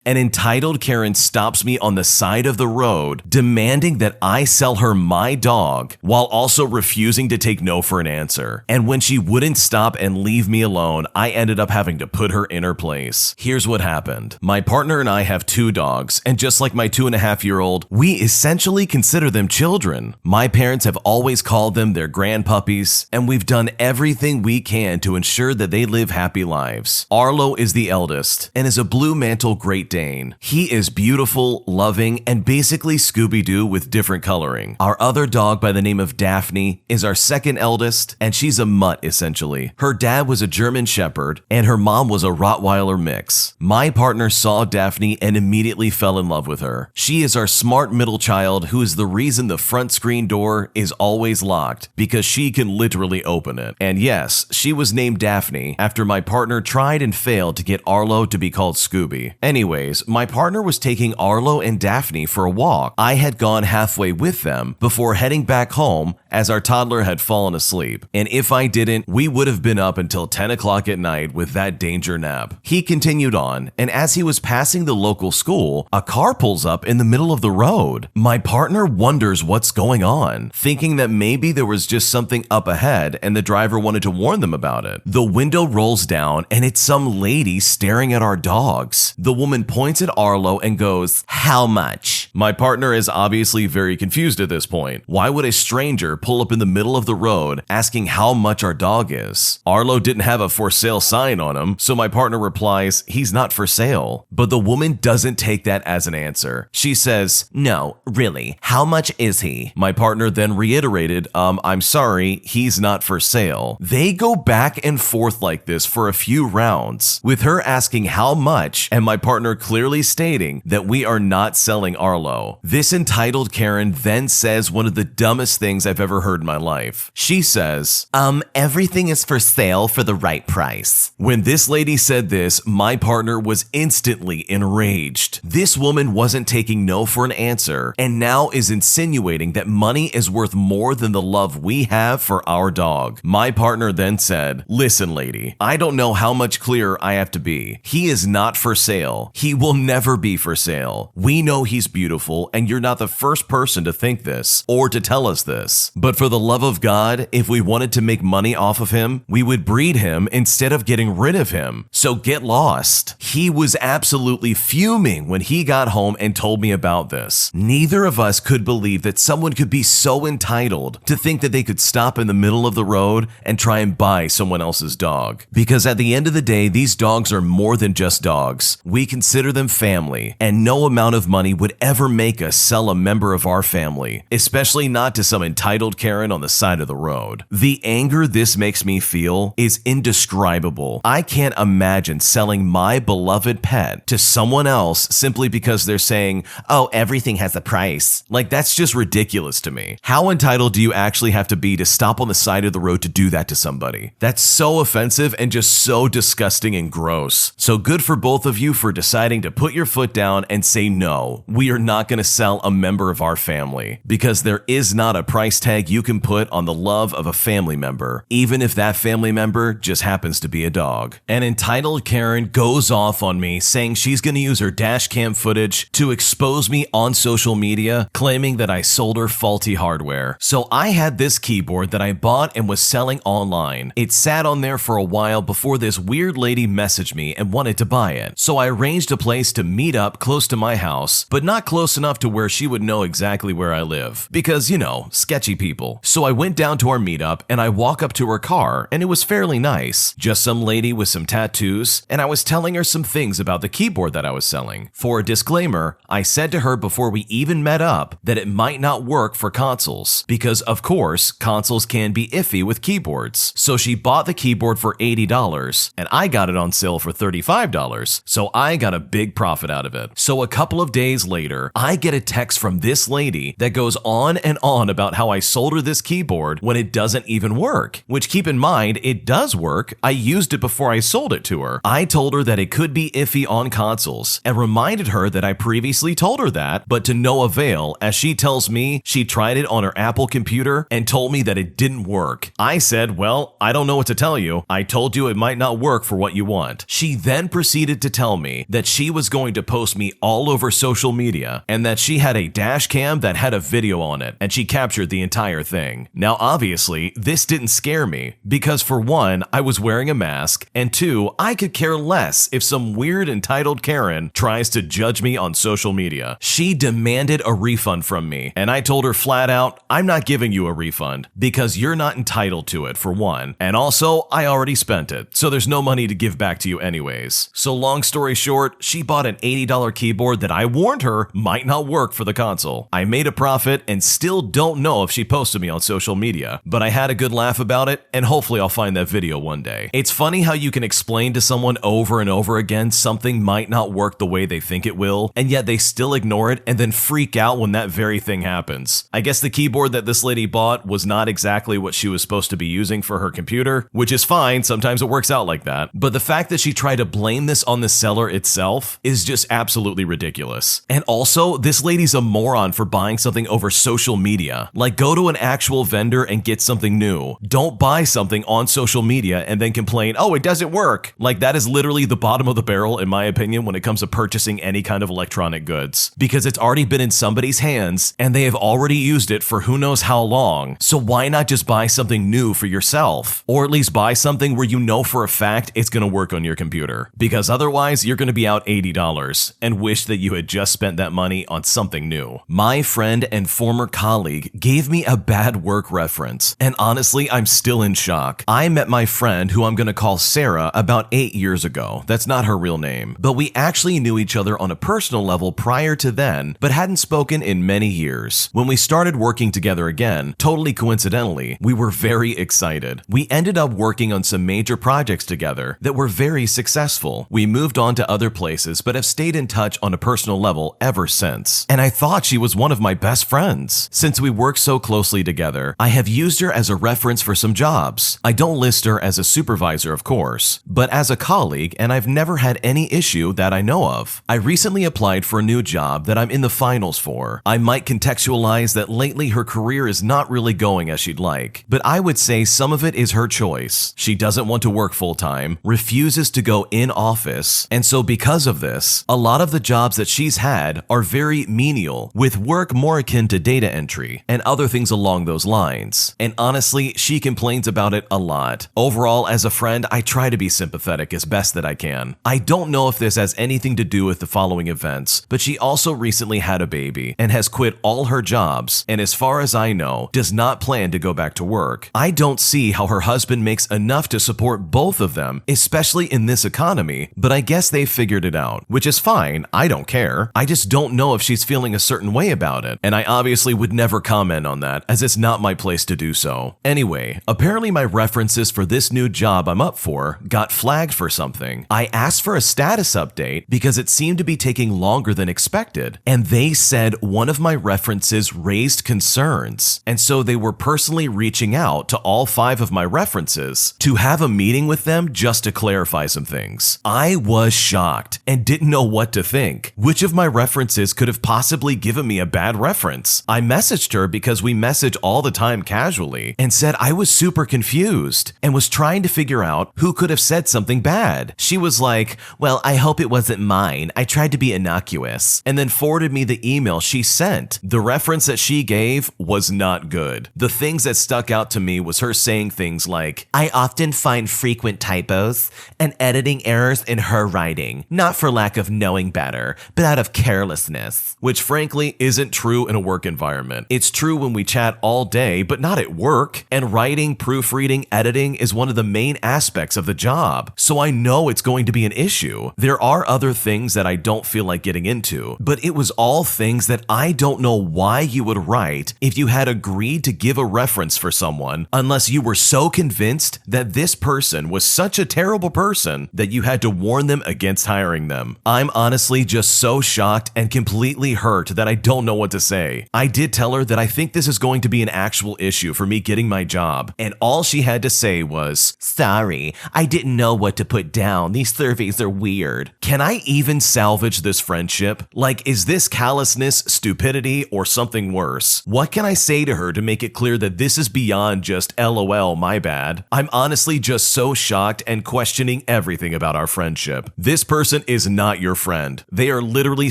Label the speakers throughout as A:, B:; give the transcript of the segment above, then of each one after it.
A: An entitled Karen stops me on the side of the road, demanding that I sell her my dog, while also refusing to take no for an answer. And when she wouldn't stop and leave me alone, I ended up having to put her in her place. Here's what happened. My partner and I have 2 dogs, and just like my 2.5-year-old, we essentially consider them children. My parents have always called them their grandpuppies, and we've done everything we can to ensure that they live happy lives. Arlo is the eldest, and is a blue mantle Great Dane. He is beautiful, loving, and basically Scooby-Doo with different coloring. Our other dog by the name of Daphne is our second eldest, and she's a mutt essentially. Her dad was a German Shepherd, and her mom was a Rottweiler mix. My partner saw Daphne and immediately fell in love with her. She is our smart middle child who is the reason the front screen door is always locked, because she can literally open it. And yes, she was named Daphne after my partner tried and failed to get Arlo to be called Scooby. Anyways, my partner was taking Arlo and Daphne for a walk. I had gone halfway with them before heading back home as our toddler had fallen asleep. And if I didn't, we would have been up until 10 o'clock at night with that danger nap. He continued on, and as he was passing the local school, a car pulls up in the middle of the road. My partner wonders what's going on, thinking that maybe there was just something up ahead and the driver wanted to warn them about it. The window rolls down and it's some lady staring at our dogs. The woman points at Arlo and goes, "How much?" My partner is obviously very confused at this point. Why would a stranger pull up in the middle of the road asking how much our dog is? Arlo didn't have a for sale sign on him, so my partner replies, "He's not for sale." But the woman doesn't take that as an answer. She says, "No, really, how much is he?" My partner then reiterated, "I'm sorry, he's not for sale." They go back and forth like this for a few rounds, with her asking how much and my partner clearly stating that we are not selling Arlo. This entitled Karen then says one of the dumbest things I've ever heard in my life. She says, "Everything is for sale for the right price." When this lady said this, my partner was instantly enraged. This woman wasn't taking no for an answer, and now is insinuating that money is worth more than the love we have for our dog. My partner then said, "Listen, lady, I don't know how much clearer I have to be. He is not for sale. He will never be for sale. We know he's beautiful, and you're not the first person to think this or to tell us this. But for the love of God, if we wanted to make money off of him, we would breed him instead of getting rid of him. So get lost." He was absolutely fuming when he got home and told me about this. Neither of us could believe that someone could be so entitled to think that they could stop in the middle of the road and try and buy someone else's dog. Because at the end of the day, these dogs are more than just dogs. We consider them family, and no amount of money would ever make us sell a member of our family, especially not to some entitled Karen on the side of the road. The anger this makes me feel is indescribable. I can't imagine selling my beloved pet to someone else simply because they're saying, "Oh, everything has a price." Like, that's just ridiculous to me. How entitled do you actually have to be to stop on the side of the road to do that to somebody? That's so offensive and just so disgusting and gross. So good for both of you for deciding to put your foot down and say, "No, we are not going to sell a member of our family," because there is not a price tag you can put on the love of a family member, even if that family member just happens to be a dog. An entitled Karen goes off on me saying she's going to use her dash cam footage to expose me on social media, claiming that I sold her faulty hardware. So I had this keyboard that I bought and was selling online. It sat on there for a while before this weird lady messaged me and wanted to buy it. So I arranged a place to meet up close to my house, but not close enough to where she would know exactly where I live. Because, you know, sketchy people. So I went down to our meetup and I walk up to her car and it was fairly nice. Just some lady with some tattoos, and I was telling her some things about the keyboard that I was selling. For a disclaimer, I said to her before we even met up that it might not work for consoles, because of course, consoles can be iffy with keyboards. So she bought the keyboard for $80 and I got it on sale for $35, so I got a big profit out of it. So a couple of days later, later, I get a text from this lady that goes on and on about how I sold her this keyboard when it doesn't even work. Which, keep in mind, it does work. I used it before I sold it to her. I told her that it could be iffy on consoles and reminded her that I previously told her that, but to no avail, as she tells me she tried it on her Apple computer and told me that it didn't work. I said, well, I don't know what to tell you. I told you it might not work for what you want. She then proceeded to tell me that she was going to post me all over social media and that she had a dash cam that had a video on it and she captured the entire thing. Now, obviously, this didn't scare me because, for one, I was wearing a mask, and two, I could care less if some weird entitled Karen tries to judge me on social media. She demanded a refund from me, and I told her flat out, I'm not giving you a refund because you're not entitled to it, for one, and also I already spent it, so there's no money to give back to you anyways. So long story short, she bought an $80 keyboard that I warned her might not work for the console. I made a profit and still don't know if she posted me on social media, but I had a good laugh about it, and hopefully I'll find that video one day. It's funny how you can explain to someone over and over again something might not work the way they think it will, and yet they still ignore it and then freak out when that very thing happens. I guess the keyboard that this lady bought was not exactly what she was supposed to be using for her computer, which is fine, sometimes it works out like that, but the fact that she tried to blame this on the seller itself is just absolutely ridiculous. And also, this lady's a moron for buying something over social media. Like, go to an actual vendor and get something new. Don't buy something on social media and then complain, oh, it doesn't work. Like, that is literally the bottom of the barrel, in my opinion, when it comes to purchasing any kind of electronic goods, because it's already been in somebody's hands and they have already used it for who knows how long. So why not just buy something new for yourself? Or at least buy something where you know for a fact it's going to work on your computer, because otherwise you're going to be out $80 and wish that you had just spent that money on something new. My friend and former colleague gave me a bad work reference, and honestly, I'm still in shock. I met my friend, who I'm going to call Sarah, about 8 years ago. That's not her real name, but we actually knew each other on a personal level prior to then, but hadn't spoken in many years. When we started working together again, totally coincidentally, we were very excited. We ended up working on some major projects together that were very successful. We moved on to other places, but have stayed in touch on a personal level ever since. And I thought she was one of my best friends. Since we work so closely together, I have used her as a reference for some jobs. I don't list her as a supervisor, of course, but as a colleague, and I've never had any issue that I know of. I recently applied for a new job that I'm in the finals for. I might contextualize that lately her career is not really going as she'd like, but I would say some of it is her choice. She doesn't want to work full-time, refuses to go in office, and so because of this, a lot of the jobs that she's had are very menial, with work more akin to data entry and other things along those lines. And honestly, she complains about it a lot. Overall, as a friend, I try to be sympathetic as best that I can. I don't know if this has anything to do with the following events, but she also recently had a baby and has quit all her jobs, and as far as I know, does not plan to go back to work. I don't see how her husband makes enough to support both of them, especially in this economy, but I guess they figured it out, which is fine. I don't care. I just don't know if she's feeling a certain way about it, and I obviously would never comment on that, as it's not my place to do so. Anyway, apparently my references for this new job I'm up for got flagged for something. I asked for a status update because it seemed to be taking longer than expected, and they said one of my references raised concerns, and so they were personally reaching out to all 5 of my references to have a meeting with them just to clarify some things. I was shocked and didn't know what to think. Which of my references could have possibly given me a bad reference? I messaged her because we message all the time casually, and said I was super confused and was trying to figure out who could have said something bad. She was like, well, I hope it wasn't mine. I tried to be innocuous, and then forwarded me the email she sent. The reference that she gave was not good. The things that stuck out to me was her saying things like, I often find frequent typos and editing errors in her writing, not for lack of knowing better, but out of carelessness, which frankly isn't true in a work environment. It's true when we chat all day, but not at work. And writing, proofreading, editing is one of the main aspects of the job, so I know it's going to be an issue. There are other things that I don't feel like getting into, but it was all things that I don't know why you would write if you had agreed to give a reference for someone, unless you were so convinced that this person was such a terrible person that you had to warn them against hiring them. I'm honestly just so shocked and and completely hurt that I don't know what to say. I did tell her that I think this is going to be an actual issue for me getting my job, and all she had to say was, "Sorry, I didn't know what to put down. These surveys are weird." Can I even salvage this friendship? Like, is this callousness, stupidity, or something worse? What can I say to her to make it clear that this is beyond just LOL, my bad? I'm honestly just so shocked and questioning everything about our friendship. This person is not your friend. They are literally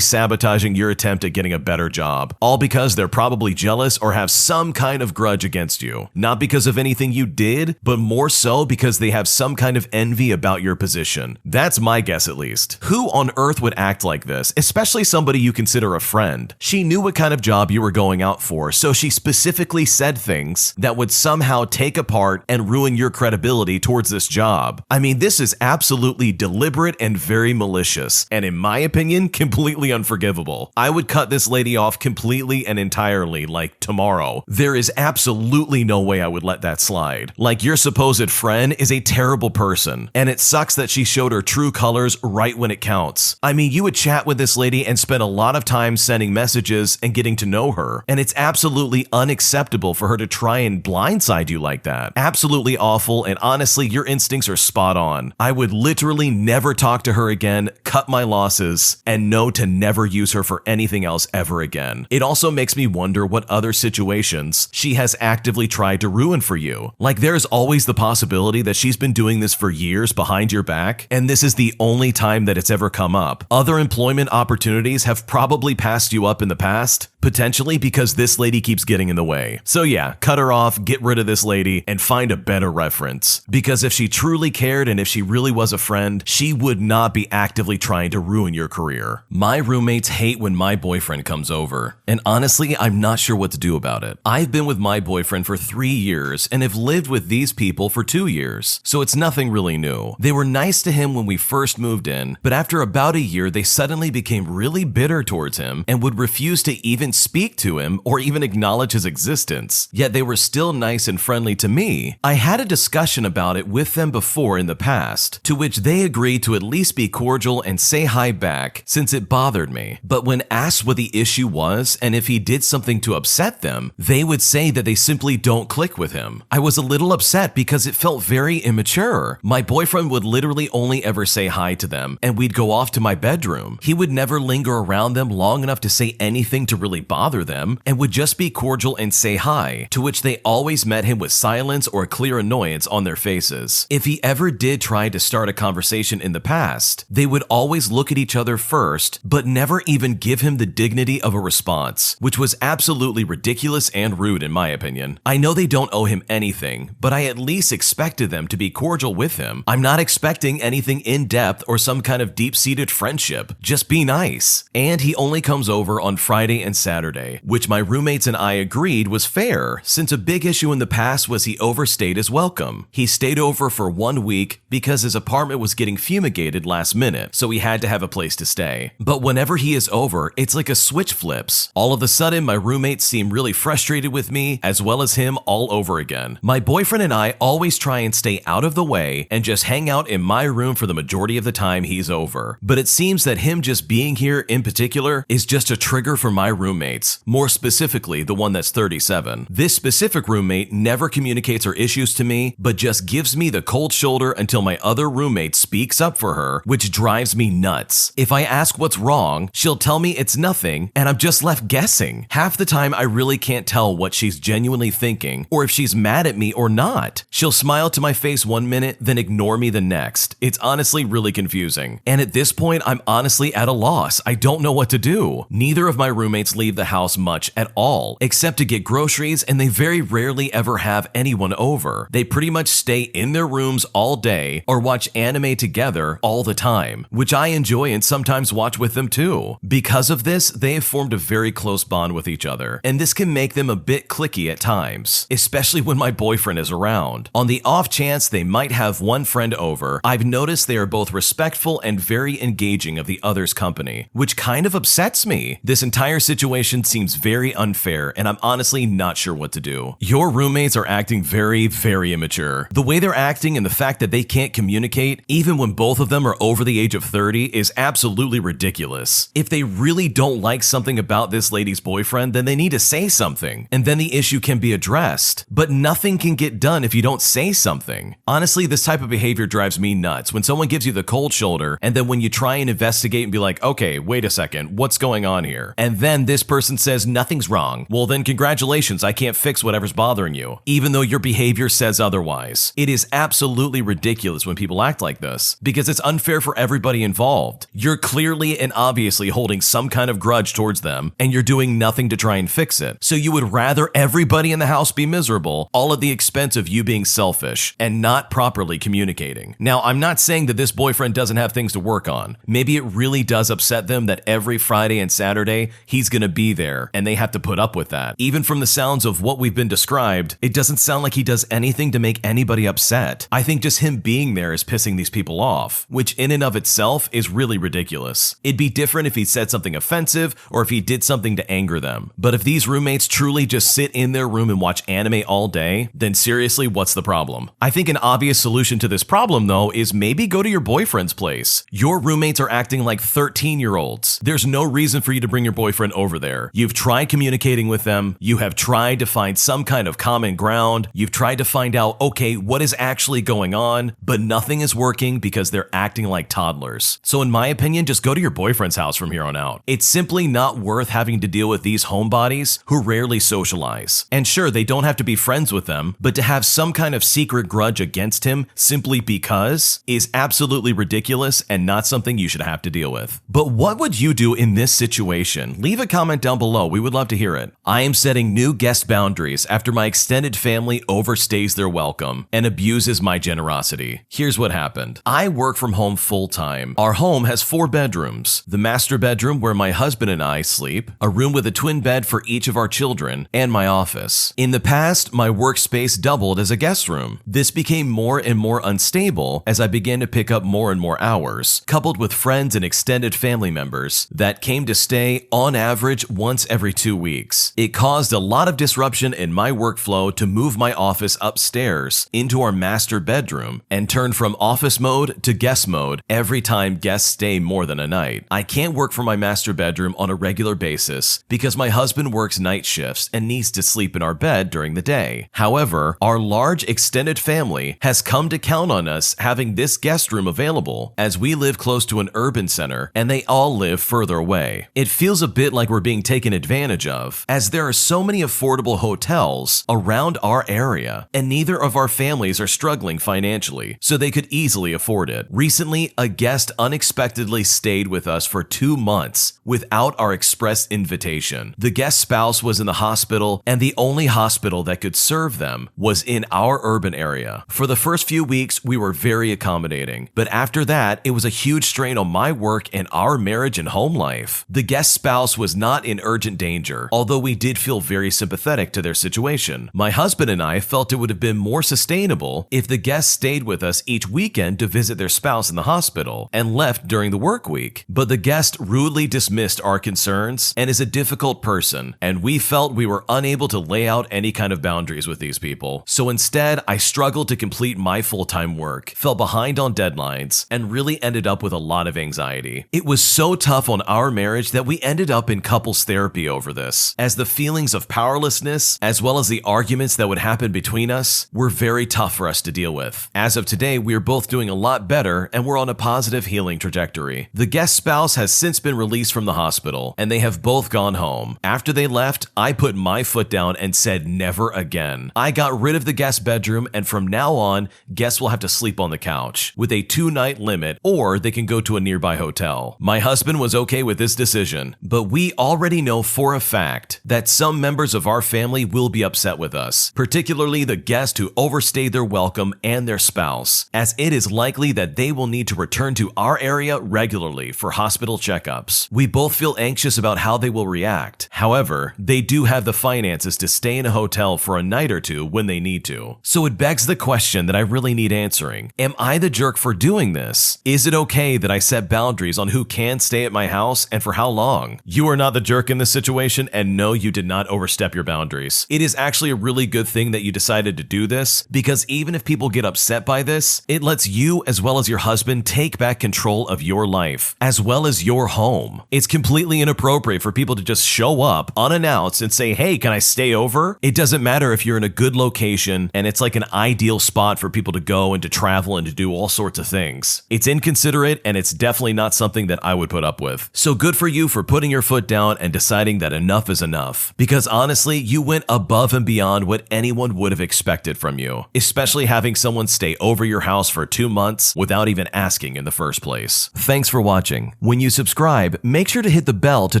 A: sabotaging your attempt at getting a better job, all because they're probably jealous or have some kind of grudge against you. Not because of anything you did, but more so because they have some kind of envy about your position. That's my guess, at least. Who on earth would act like this, especially somebody you consider a friend? She knew what kind of job you were going out for, so she specifically said things that would somehow take apart and ruin your credibility towards this job. I mean, this is absolutely deliberate and very malicious, and in my opinion, completely unforgivable. I would cut this lady off completely and entirely, like tomorrow. There is absolutely no way I would let that slide. Like, your supposed friend is a terrible person, and it sucks that she showed her true colors right when it counts. I mean, you would chat with this lady and spend a lot of time sending messages and getting to know her, and it's absolutely unacceptable for her to try and blindside you like that. Absolutely awful, and honestly, your instincts are spot on. I would literally never talk to her again, cut my losses, and know to never use her for anything else ever again. It also makes me wonder what other situations she has actively tried to ruin for you. Like, there's always the possibility that she's been doing this for years behind your back, and this is the only time that it's ever come up. Other employment opportunities have probably passed you up in the past, potentially because this lady keeps getting in the way. So yeah, cut her off, get rid of this lady, and find a better reference. Because if she truly cared and if she really was a friend, she would not be actively trying to ruin your career. My roommates hate when my boyfriend comes over, and honestly, I'm not sure what to do about it. I've been with my boyfriend for 3 years and have lived with these people for 2 years, so it's nothing really new. They were nice to him when we first moved in, but after about a year, they suddenly became really bitter towards him and would refuse to even speak to him or even acknowledge his existence. Yet they were still nice and friendly to me. I had a discussion about it with them before in the past, to which they agreed to at least be cordial and say hi back since it bothered me. But when asked what the issue was and if he did something to upset them, they would say that they simply don't click with him. I was a little upset because it felt very immature. My boyfriend would literally only ever say hi to them, and we'd go off to my bedroom. He would never linger around them long enough to say anything to really bother them, and would just be cordial and say hi, to which they always met him with silence or clear annoyance on their faces. If he ever did try to start a conversation in the past, they would always look at each other first, but never even give him the dignity of a response, which was absolutely ridiculous and rude in my opinion. I know they don't owe him anything, but I at least expected them to be cordial with him. I'm not expecting anything in-depth or some kind of deep-seated friendship. Just be nice. And he only comes over on Friday and Saturday, which my roommates and I agreed was fair, since a big issue in the past was he overstayed his welcome. He stayed over for 1 week because his apartment was getting fumigated last minute, so he had to have a place to stay. But whenever he is over, it's like a switch flips. All of a sudden, my roommates seem really frustrated with me, as well as him all over again. My boyfriend and I always try and stay out of the way and just hang out in my room for the majority of the time he's over. But it seems that him just being here in particular is just a trigger for my roommates, more specifically the one that's 37. This specific roommate never communicates her issues to me, but just gives me the cold shoulder until my other roommate speaks up for her, which drives me nuts. If I ask what's wrong, she'll tell me it's nothing, and I'm just left guessing. Half the time, I really can't tell what she's genuinely thinking, or if she's mad at me or not. She'll smile to my face 1 minute, then ignore me the next. It's honestly really confusing. And at this point, I'm honestly at a loss. I don't know what to do. Neither of my roommates leave the house much at all, except to get groceries, and they very rarely ever have anyone over. They pretty much stay in their rooms all day or watch anime together all the time, which I enjoy and sometimes watch with them too. Because of this, they have formed a very close bond with each other, and this can make them a bit cliquey at times, especially when my boyfriend is around. On the off chance they might have one friend over, I've noticed they are both respectful and very engaging of the other's company, which kind of upsets me. This entire situation situation seems very unfair, and I'm honestly not sure what to do. Your roommates are acting very, very immature. The way they're acting and the fact that they can't communicate, even when both of them are over the age of 30, is absolutely ridiculous. If they really don't like something about this lady's boyfriend, then they need to say something, and then the issue can be addressed. But nothing can get done if you don't say something. Honestly, this type of behavior drives me nuts. When someone gives you the cold shoulder, and then when you try and investigate and be like, okay, wait a second, what's going on here? And then this person says nothing's wrong. Well then congratulations, I can't fix whatever's bothering you, even though your behavior says otherwise. It is absolutely ridiculous when people act like this, because it's unfair for everybody involved. You're clearly and obviously holding some kind of grudge towards them, and you're doing nothing to try and fix it. So you would rather everybody in the house be miserable, all at the expense of you being selfish and not properly communicating. Now, I'm not saying that this boyfriend doesn't have things to work on. Maybe it really does upset them that every Friday and Saturday he's gonna be there and they have to put up with that. Even from the sounds of what we've been described, it doesn't sound like he does anything to make anybody upset. I think just him being there is pissing these people off, which in and of itself is really ridiculous. It'd be different if he said something offensive or if he did something to anger them. But if these roommates truly just sit in their room and watch anime all day, then seriously, what's the problem? I think an obvious solution to this problem, though, is maybe go to your boyfriend's place. Your roommates are acting like 13-year-olds. There's no reason for you to bring your boyfriend over there. You've tried communicating with them. You have tried to find some kind of common ground. You've tried to find out, okay, what is actually going on, but nothing is working because they're acting like toddlers. So in my opinion, just go to your boyfriend's house from here on out. It's simply not worth having to deal with these homebodies who rarely socialize. And sure, they don't have to be friends with them, but to have some kind of secret grudge against him simply because is absolutely ridiculous and not something you should have to deal with. But what would you do in this situation? Leave a comment down below. We would love to hear it. I am setting new guest boundaries after my extended family overstays their welcome and abuses my generosity. Here's what happened. I work from home full-time. Our home has 4 bedrooms. The master bedroom where my husband and I sleep, a room with a twin bed for each of our children, and my office. In the past, my workspace doubled as a guest room. This became more and more unstable as I began to pick up more and more hours, coupled with friends and extended family members that came to stay on average once every 2 weeks. It caused a lot of disruption in my workflow to move my office upstairs into our master bedroom and turn from office mode to guest mode every time guests stay more than a night. I can't work from my master bedroom on a regular basis because my husband works night shifts and needs to sleep in our bed during the day. However, our large extended family has come to count on us having this guest room available as we live close to an urban center and they all live further away. It feels a bit like we're being taken advantage of as there are so many affordable hotels around our area and neither of our families are struggling financially, so they could easily afford it. Recently, a guest unexpectedly stayed with us for 2 months without our express invitation. The guest spouse was in the hospital and the only hospital that could serve them was in our urban area. For the first few weeks, we were very accommodating, but after that, it was a huge strain on my work and our marriage and home life. The guest spouse was not in urgent danger, although we did feel very sympathetic to their situation. My husband and I felt it would have been more sustainable if the guests stayed with us each weekend to visit their spouse in the hospital and left during the work week. But the guest rudely dismissed our concerns and is a difficult person, and we felt we were unable to lay out any kind of boundaries with these people. So instead, I struggled to complete my full-time work, fell behind on deadlines, and really ended up with a lot of anxiety. It was so tough on our marriage that we ended up in couples therapy over this, as the feelings of powerlessness, as well as the arguments that would happen between us, were very tough for us to deal with. As of today, we are both doing a lot better and we're on a positive healing trajectory. The guest spouse has since been released from the hospital and they have both gone home. After they left, I put my foot down and said never again. I got rid of the guest bedroom and from now on, guests will have to sleep on the couch with a 2-night limit or they can go to a nearby hotel. My husband was okay with this decision, but we already know for a fact that some members of our family will be upset with us, particularly the guest who overstayed their welcome and their spouse, as it is likely that they will need to return to our area regularly for hospital checkups. We both feel anxious about how they will react. However, they do have the finances to stay in a hotel for a night or two when they need to. So it begs the question that I really need answering. Am I the jerk for doing this? Is it okay that I set boundaries on who can stay at my house and for how long? You are not the a jerk in this situation, and no, you did not overstep your boundaries. It is actually a really good thing that you decided to do this, because even if people get upset by this, it lets you as well as your husband take back control of your life, as well as your home. It's completely inappropriate for people to just show up unannounced and say, hey, can I stay over? It doesn't matter if you're in a good location and it's like an ideal spot for people to go and to travel and to do all sorts of things. It's inconsiderate, and it's definitely not something that I would put up with. So good for you for putting your foot down and deciding that enough is enough. Because honestly, you went above and beyond what anyone would have expected from you, especially having someone stay over your house for 2 months without even asking in the first place. Thanks for watching. When you subscribe, make sure to hit the bell to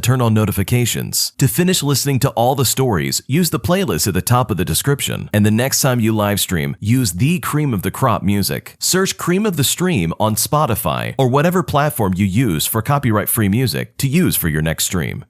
A: turn on notifications. To finish listening to all the stories, use the playlist at the top of the description. And the next time you live stream, use the cream of the crop music. Search Cream of the Stream on Spotify or whatever platform you use for copyright-free music to use for your next stream.